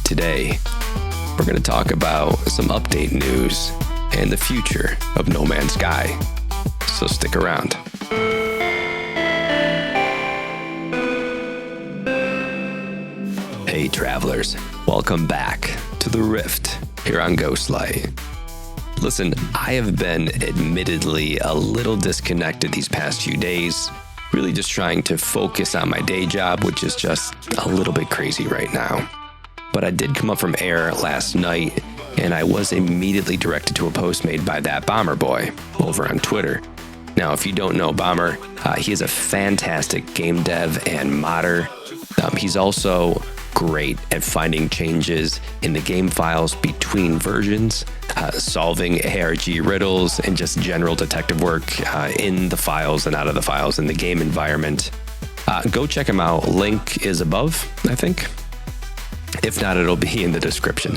Today, we're going to talk about some update news and the future of No Man's Sky. So stick around. Hey travelers, welcome back to The Rift here on Ghostlight. Listen, I have been admittedly a little disconnected these past few days, really just trying to focus on my day job, which is just a little bit crazy right now. But I did come up from air last night, and I was immediately directed to a post made by ThatBomberBoi over on Twitter. Now, if you don't know Bomber, he is a fantastic game dev and modder. He's also great at finding changes in the game files between versions, solving ARG riddles, and just general detective work in the files and out of the files in the game environment. Go check him out. Link is above, I think. If not, it'll be in the description.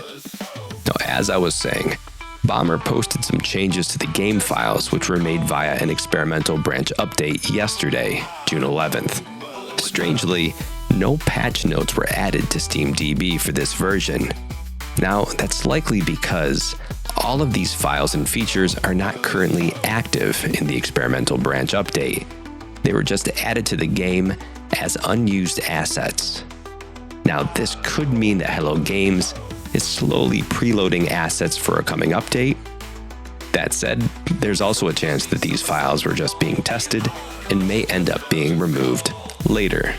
Now, as I was saying, Bomber posted some changes to the game files, which were made via an experimental branch update yesterday, June 11th. Strangely, no patch notes were added to SteamDB for this version. Now, that's likely because all of these files and features are not currently active in the experimental branch update. They were just added to the game as unused assets. Now, this could mean that Hello Games is slowly preloading assets for a coming update. That said, there's also a chance that these files were just being tested and may end up being removed later.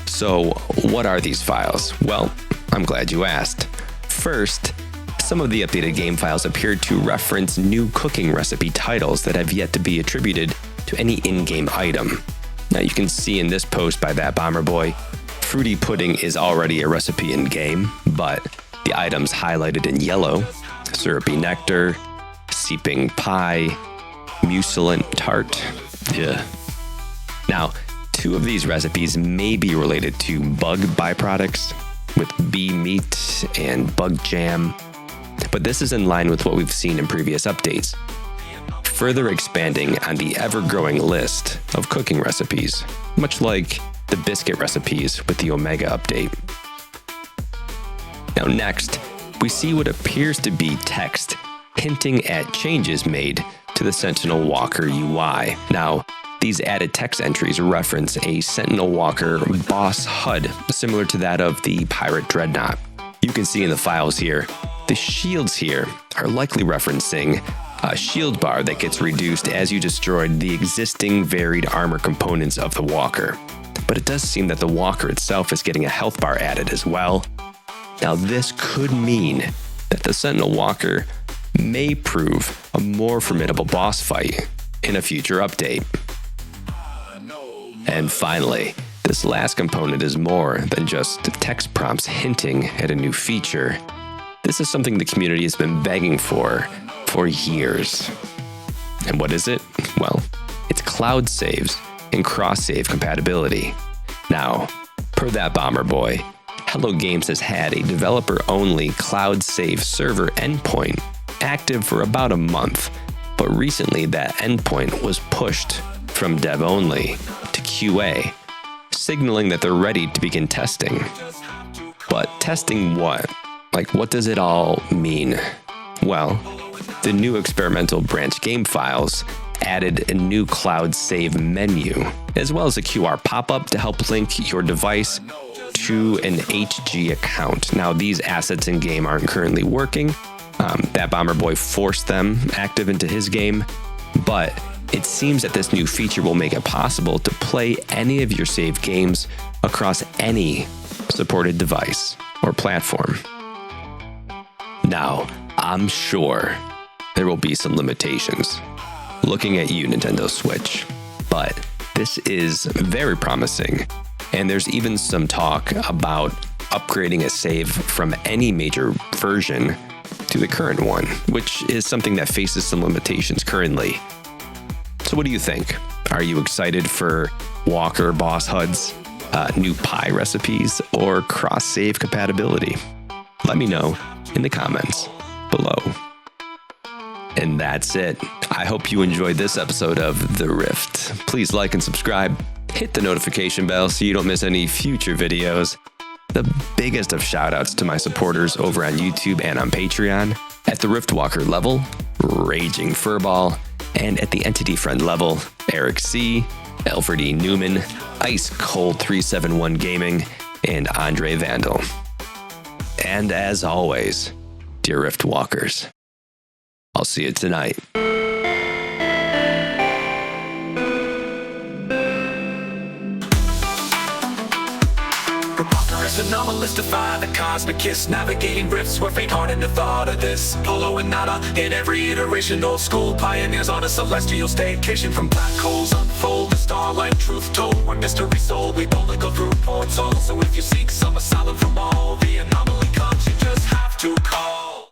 So, what are these files? Well, I'm glad you asked. First, some of the updated game files appeared to reference new cooking recipe titles that have yet to be attributed to any in-game item. Now, you can see in this post by ThatBomberBoi, fruity pudding is already a recipe in-game, but the items highlighted in yellow, syrupy nectar, seeping pie, mucilent tart. Yeah. Now, two of these recipes may be related to bug byproducts, with bee meat and bug jam, but this is in line with what we've seen in previous updates, further expanding on the ever-growing list of cooking recipes, much like the biscuit recipes with the Omega update. Now next, we see what appears to be text hinting at changes made to the Sentinel Walker UI. Now, these added text entries reference a Sentinel Walker boss HUD, similar to that of the Pirate Dreadnought. You can see in the files here, the shields here are likely referencing a shield bar that gets reduced as you destroyed the existing varied armor components of the Walker. But it does seem that the Walker itself is getting a health bar added as well. Now, this could mean that the Sentinel Walker may prove a more formidable boss fight in a future update. And finally, this last component is more than just text prompts hinting at a new feature. This is something the community has been begging for years. And what is it? Well, it's cloud saves and cross-save compatibility. Now, per ThatBomberBoi, Hello Games has had a developer-only cloud save server endpoint active for about a month, but recently that endpoint was pushed from dev-only to QA, signaling that they're ready to begin testing. But testing what? Like, what does it all mean? Well, the new experimental branch game files added a new cloud save menu, as well as a QR pop-up to help link your device to an HG account. Now, these assets in game aren't currently working. ThatBomberBoi forced them active into his game, but it seems that this new feature will make it possible to play any of your saved games across any supported device or platform. Now, I'm sure there will be some limitations. Looking at you, Nintendo Switch. But this is very promising, and there's even some talk about upgrading a save from any major version to the current one, which is something that faces some limitations currently. So what do you think? Are you excited for Walker boss HUDs, new pie recipes, or cross-save compatibility? Let me know in the comments below. And that's it. I hope you enjoyed this episode of The Rift. Please like and subscribe. Hit the notification bell so you don't miss any future videos. The biggest of shoutouts to my supporters over on YouTube and on Patreon. At the Riftwalker level, Raging Furball, and at the Entity Friend level, Eric C., Alfred E. Newman, Ice Cold 371 Gaming, and Andre Vandal. And as always, dear Riftwalkers, I'll see you tonight. Anomalous defy the cosmic kiss, navigating rifts where faint-hearted the thought of this. Polo and nada in every iteration, old school pioneers on a celestial staycation. From black holes unfold the starlight truth told, where mystery soul we boldly go through portals. So if you seek some asylum from all the anomaly comes, you just have to call.